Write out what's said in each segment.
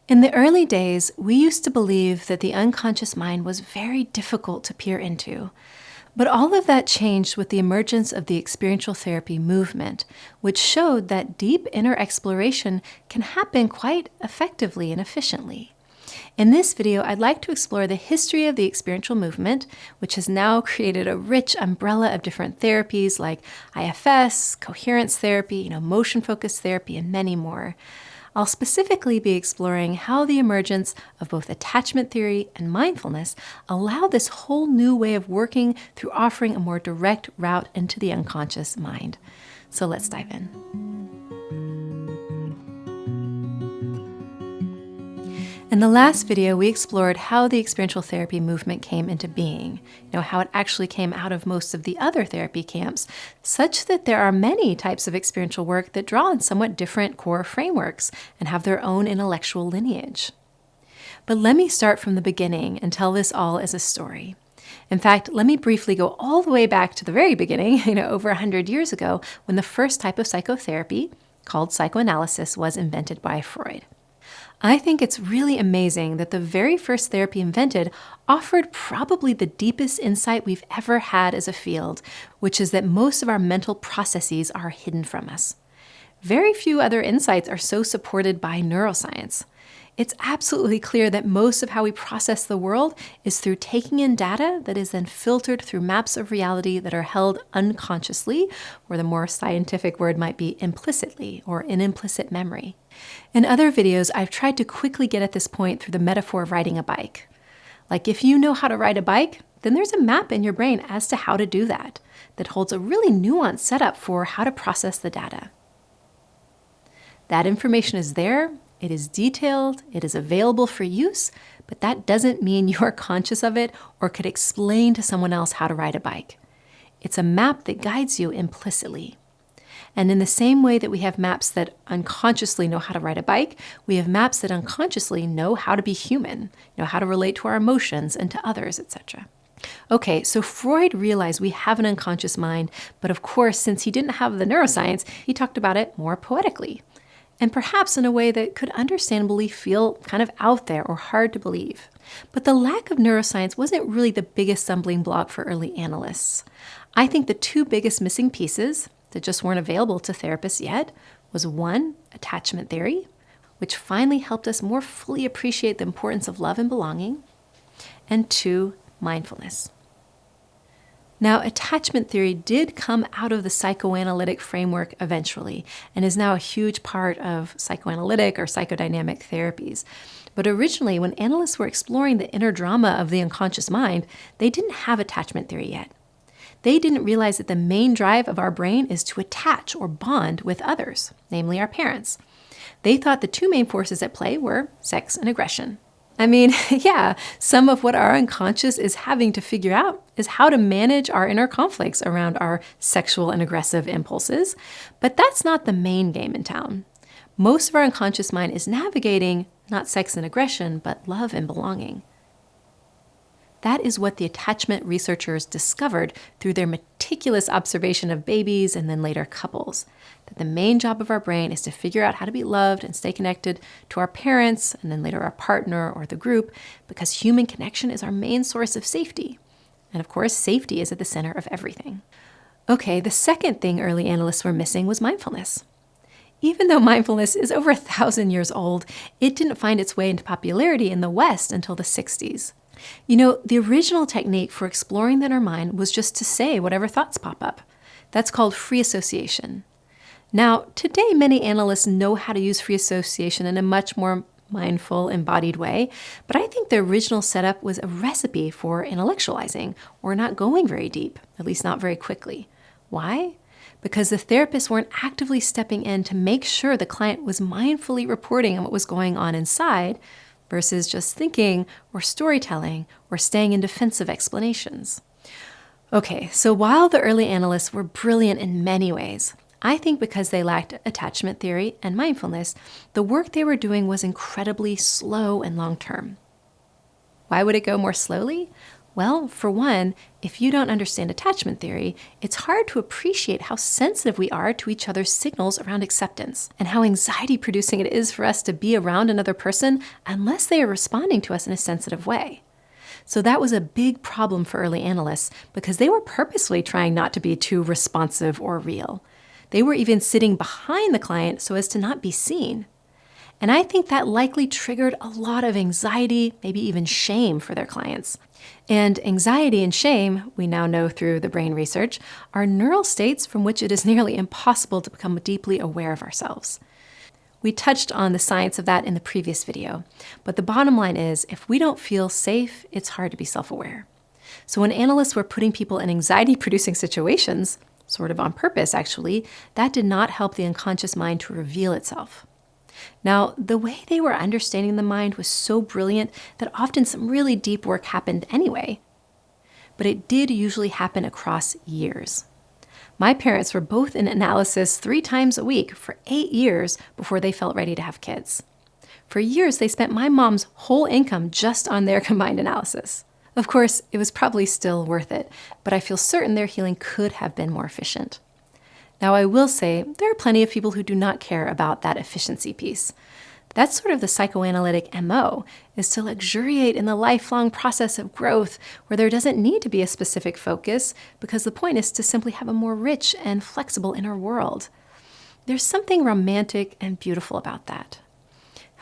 In the early days, we used to believe that the unconscious mind was very difficult to peer into. But all of that changed with the emergence of the experiential therapy movement, which showed that deep inner exploration can happen quite effectively and efficiently. In this video, I'd like to explore the history of the experiential movement, which has now created a rich umbrella of different therapies like IFS, coherence therapy, motion-focused therapy, and many more. I'll specifically be exploring how the emergence of both attachment theory and mindfulness allow this whole new way of working through offering a more direct route into the unconscious mind. So let's dive in. In the last video, we explored how the experiential therapy movement came into being, how it actually came out of most of the other therapy camps, such that there are many types of experiential work that draw on somewhat different core frameworks and have their own intellectual lineage. But let me start from the beginning and tell this all as a story. In fact, let me briefly go all the way back to the very beginning, over 100 years ago, when the first type of psychotherapy, called psychoanalysis, was invented by Freud. I think it's really amazing that the very first therapy invented offered probably the deepest insight we've ever had as a field, which is that most of our mental processes are hidden from us. Very few other insights are so supported by neuroscience. It's absolutely clear that most of how we process the world is through taking in data that is then filtered through maps of reality that are held unconsciously, or the more scientific word might be implicitly, or in implicit memory. In other videos, I've tried to quickly get at this point through the metaphor of riding a bike. Like if you know how to ride a bike, then there's a map in your brain as to how to do that holds a really nuanced setup for how to process the data. That information is there. It is detailed, it is available for use, but that doesn't mean you are conscious of it or could explain to someone else how to ride a bike. It's a map that guides you implicitly. And in the same way that we have maps that unconsciously know how to ride a bike, we have maps that unconsciously know how to be human, how to relate to our emotions and to others, etc. Okay, so Freud realized we have an unconscious mind, but of course, since he didn't have the neuroscience, he talked about it more poetically. And perhaps in a way that could understandably feel kind of out there or hard to believe. But the lack of neuroscience wasn't really the biggest stumbling block for early analysts. I think the two biggest missing pieces that just weren't available to therapists yet was one, attachment theory, which finally helped us more fully appreciate the importance of love and belonging, and two, mindfulness. Now, attachment theory did come out of the psychoanalytic framework eventually, and is now a huge part of psychoanalytic or psychodynamic therapies. But originally, when analysts were exploring the inner drama of the unconscious mind, they didn't have attachment theory yet. They didn't realize that the main drive of our brain is to attach or bond with others, namely our parents. They thought the two main forces at play were sex and aggression. I mean, yeah, some of what our unconscious is having to figure out is how to manage our inner conflicts around our sexual and aggressive impulses, but that's not the main game in town. Most of our unconscious mind is navigating not sex and aggression, but love and belonging. That is what the attachment researchers discovered through their meticulous observation of babies and then later couples. That the main job of our brain is to figure out how to be loved and stay connected to our parents and then later our partner or the group, because human connection is our main source of safety. And of course, safety is at the center of everything. Okay, the second thing early analysts were missing was mindfulness. Even though mindfulness is over 1,000 years old, it didn't find its way into popularity in the West until the 60s. The original technique for exploring the inner mind was just to say whatever thoughts pop up. That's called free association. Now, today, many analysts know how to use free association in a much more mindful, embodied way, but I think the original setup was a recipe for intellectualizing or not going very deep, at least not very quickly. Why? Because the therapists weren't actively stepping in to make sure the client was mindfully reporting on what was going on inside, versus just thinking or storytelling or staying in defensive explanations. Okay, so while the early analysts were brilliant in many ways, I think because they lacked attachment theory and mindfulness, the work they were doing was incredibly slow and long-term. Why would it go more slowly? Well, for one, if you don't understand attachment theory, it's hard to appreciate how sensitive we are to each other's signals around acceptance and how anxiety-producing it is for us to be around another person unless they are responding to us in a sensitive way. So that was a big problem for early analysts because they were purposely trying not to be too responsive or real. They were even sitting behind the client so as to not be seen. And I think that likely triggered a lot of anxiety, maybe even shame for their clients. And anxiety and shame, we now know through the brain research, are neural states from which it is nearly impossible to become deeply aware of ourselves. We touched on the science of that in the previous video, but the bottom line is, if we don't feel safe, it's hard to be self-aware. So when analysts were putting people in anxiety-producing situations, sort of on purpose actually, that did not help the unconscious mind to reveal itself. Now, the way they were understanding the mind was so brilliant that often some really deep work happened anyway. But it did usually happen across years. My parents were both in analysis 3 times a week for 8 years before they felt ready to have kids. For years, they spent my mom's whole income just on their combined analysis. Of course, it was probably still worth it, but I feel certain their healing could have been more efficient. Now, I will say there are plenty of people who do not care about that efficiency piece. That's sort of the psychoanalytic MO, is to luxuriate in the lifelong process of growth where there doesn't need to be a specific focus because the point is to simply have a more rich and flexible inner world. There's something romantic and beautiful about that.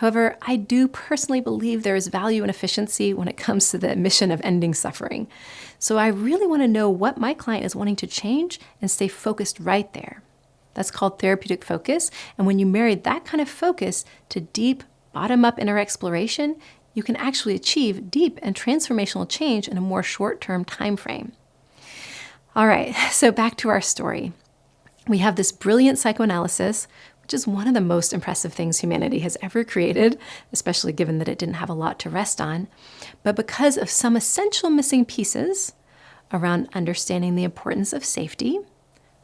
However, I do personally believe there is value in efficiency when it comes to the mission of ending suffering. So I really want to know what my client is wanting to change and stay focused right there. That's called therapeutic focus. And when you marry that kind of focus to deep, bottom-up inner exploration, you can actually achieve deep and transformational change in a more short-term time frame. All right, so back to our story. We have this brilliant psychoanalysis, which is one of the most impressive things humanity has ever created, especially given that it didn't have a lot to rest on. But because of some essential missing pieces around understanding the importance of safety,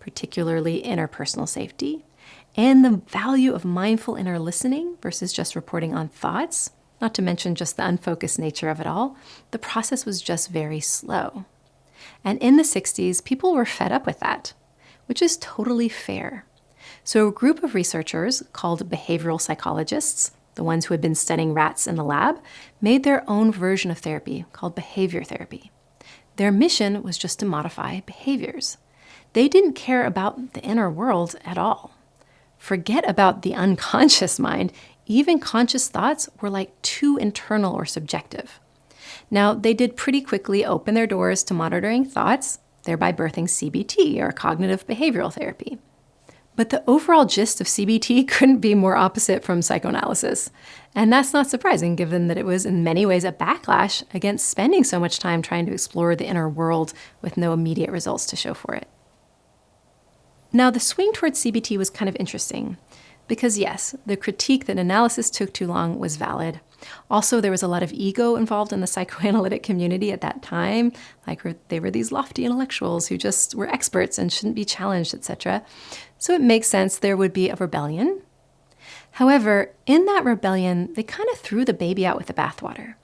particularly interpersonal safety, and the value of mindful inner listening versus just reporting on thoughts, not to mention just the unfocused nature of it all, the process was just very slow. And in the 60s, people were fed up with that, which is totally fair. So a group of researchers called behavioral psychologists, the ones who had been studying rats in the lab, made their own version of therapy called behavior therapy. Their mission was just to modify behaviors. They didn't care about the inner world at all. Forget about the unconscious mind. Even conscious thoughts were like too internal or subjective. Now, they did pretty quickly open their doors to monitoring thoughts, thereby birthing CBT, or cognitive behavioral therapy. But the overall gist of CBT couldn't be more opposite from psychoanalysis. And that's not surprising, given that it was in many ways a backlash against spending so much time trying to explore the inner world with no immediate results to show for it. Now, the swing towards CBT was kind of interesting because, yes, the critique that analysis took too long was valid. Also, there was a lot of ego involved in the psychoanalytic community at that time, like they were these lofty intellectuals who just were experts and shouldn't be challenged, etc. So it makes sense there would be a rebellion. However, in that rebellion, they kind of threw the baby out with the bathwater.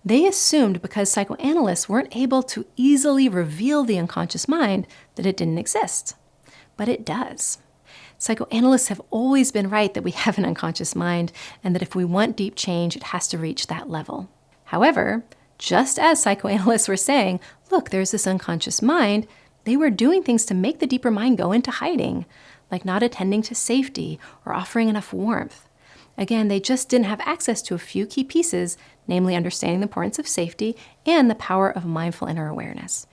They assumed because psychoanalysts weren't able to easily reveal the unconscious mind that it didn't exist. But it does. Psychoanalysts have always been right that we have an unconscious mind and that if we want deep change, it has to reach that level. However, just as psychoanalysts were saying, look, there's this unconscious mind, they were doing things to make the deeper mind go into hiding, like not attending to safety or offering enough warmth. Again, they just didn't have access to a few key pieces, namely understanding the importance of safety and the power of mindful inner awareness.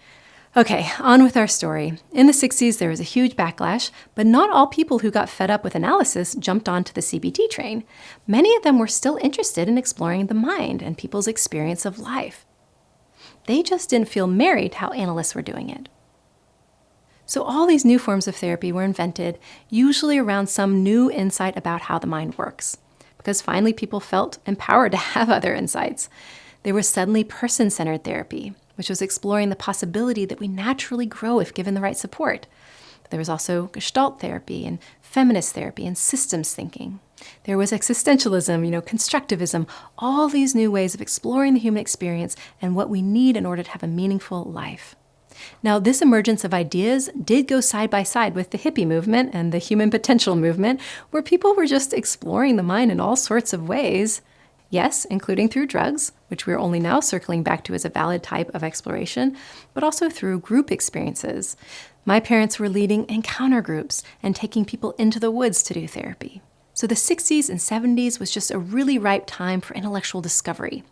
Okay, on with our story. In the 60s, there was a huge backlash, but not all people who got fed up with analysis jumped onto the CBT train. Many of them were still interested in exploring the mind and people's experience of life. They just didn't feel married how analysts were doing it. So all these new forms of therapy were invented, usually around some new insight about how the mind works, because finally people felt empowered to have other insights. There was suddenly person-centered therapy, which was exploring the possibility that we naturally grow if given the right support. There was also Gestalt therapy and feminist therapy and systems thinking. There was existentialism, constructivism, all these new ways of exploring the human experience and what we need in order to have a meaningful life. Now, this emergence of ideas did go side by side with the hippie movement and the human potential movement, where people were just exploring the mind in all sorts of ways. Yes, including through drugs, which we're only now circling back to as a valid type of exploration, but also through group experiences. My parents were leading encounter groups and taking people into the woods to do therapy. So the 60s and 70s was just a really ripe time for intellectual discovery.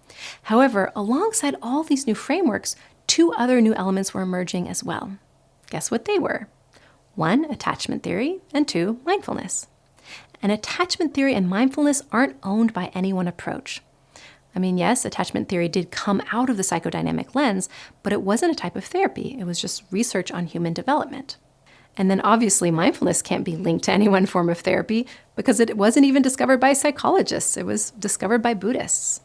However, alongside all these new frameworks, 2 other new elements were emerging as well. Guess what they were? 1, attachment theory, and 2, mindfulness. And attachment theory and mindfulness aren't owned by any one approach. Yes, attachment theory did come out of the psychodynamic lens, but it wasn't a type of therapy. It was just research on human development. And then obviously mindfulness can't be linked to any one form of therapy because it wasn't even discovered by psychologists. It was discovered by Buddhists.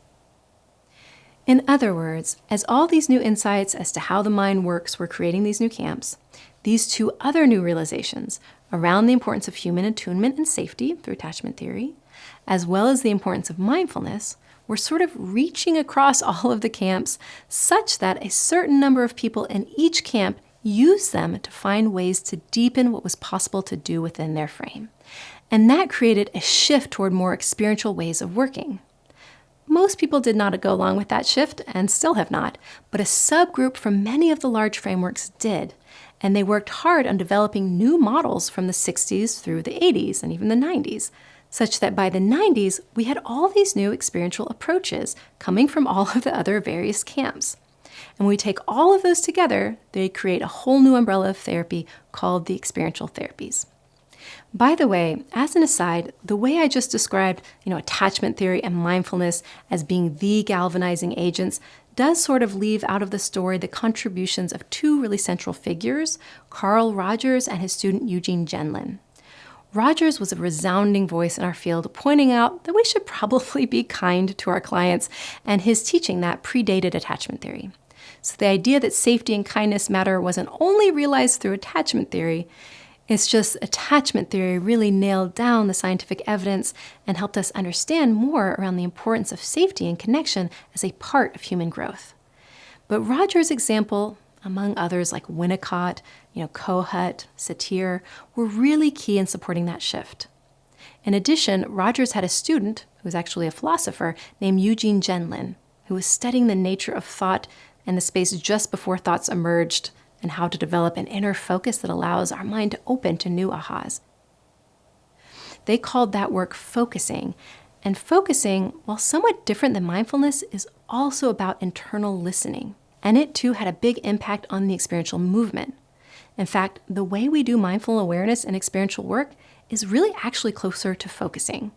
In other words, as all these new insights as to how the mind works were creating these new camps, these 2 other new realizations around the importance of human attunement and safety through attachment theory, as well as the importance of mindfulness, were sort of reaching across all of the camps such that a certain number of people in each camp used them to find ways to deepen what was possible to do within their frame. And that created a shift toward more experiential ways of working. Most people did not go along with that shift and still have not, but a subgroup from many of the large frameworks did, and they worked hard on developing new models from the 60s through the 80s and even the 90s, such that by the 90s, we had all these new experiential approaches coming from all of the other various camps. And when we take all of those together, they create a whole new umbrella of therapy called the Experiential Therapies. By the way, as an aside, the way I just described, attachment theory and mindfulness as being the galvanizing agents does sort of leave out of the story the contributions of 2 really central figures, Carl Rogers and his student Eugen Gendlin. Rogers was a resounding voice in our field, pointing out that we should probably be kind to our clients, and his teaching that predated attachment theory. So the idea that safety and kindness matter wasn't only realized through attachment theory, it's just attachment theory really nailed down the scientific evidence and helped us understand more around the importance of safety and connection as a part of human growth. But Rogers' example, among others like Winnicott, Kohut, Satir, were really key in supporting that shift. In addition, Rogers had a student, who was actually a philosopher, named Eugen Gendlin, who was studying the nature of thought and the space just before thoughts emerged, and how to develop an inner focus that allows our mind to open to new ahas. They called that work focusing. And focusing, while somewhat different than mindfulness, is also about internal listening. And it too had a big impact on the experiential movement. In fact, the way we do mindful awareness and experiential work is really actually closer to focusing.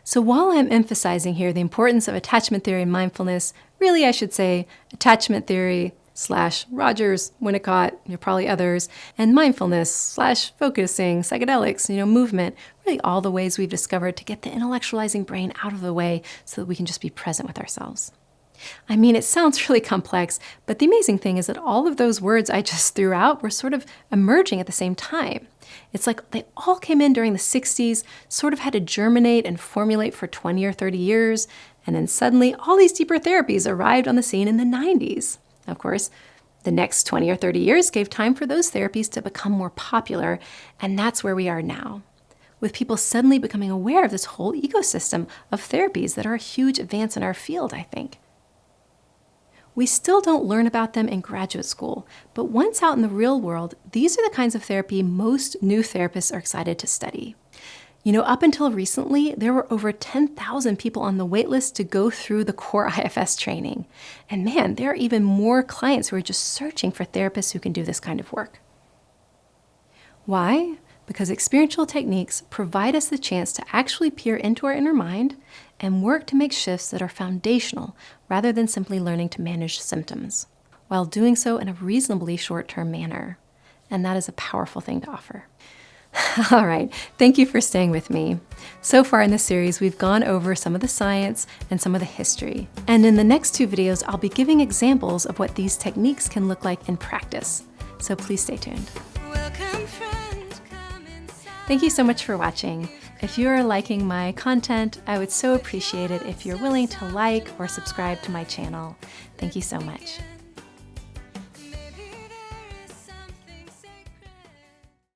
So while I'm emphasizing here the importance of attachment theory and mindfulness, really I should say attachment theory / Rogers, Winnicott, probably others, and mindfulness / focusing, psychedelics, movement, really all the ways we've discovered to get the intellectualizing brain out of the way so that we can just be present with ourselves. It sounds really complex, but the amazing thing is that all of those words I just threw out were sort of emerging at the same time. It's like they all came in during the 60s, sort of had to germinate and formulate for 20 or 30 years, and then suddenly all these deeper therapies arrived on the scene in the 90s. Of course, the next 20 or 30 years gave time for those therapies to become more popular, and that's where we are now, with people suddenly becoming aware of this whole ecosystem of therapies that are a huge advance in our field, I think. We still don't learn about them in graduate school, but once out in the real world, these are the kinds of therapy most new therapists are excited to study. Up until recently, there were over 10,000 people on the wait list to go through the core IFS training. And man, there are even more clients who are just searching for therapists who can do this kind of work. Why? Because experiential techniques provide us the chance to actually peer into our inner mind and work to make shifts that are foundational rather than simply learning to manage symptoms, while doing so in a reasonably short-term manner. And that is a powerful thing to offer. All right, thank you for staying with me. So far in this series, we've gone over some of the science and some of the history. And in the next 2 videos, I'll be giving examples of what these techniques can look like in practice. So please stay tuned. Welcome, friend. Thank you so much for watching. If you are liking my content, I would so appreciate it if you're willing to like or subscribe to my channel. Thank you so much.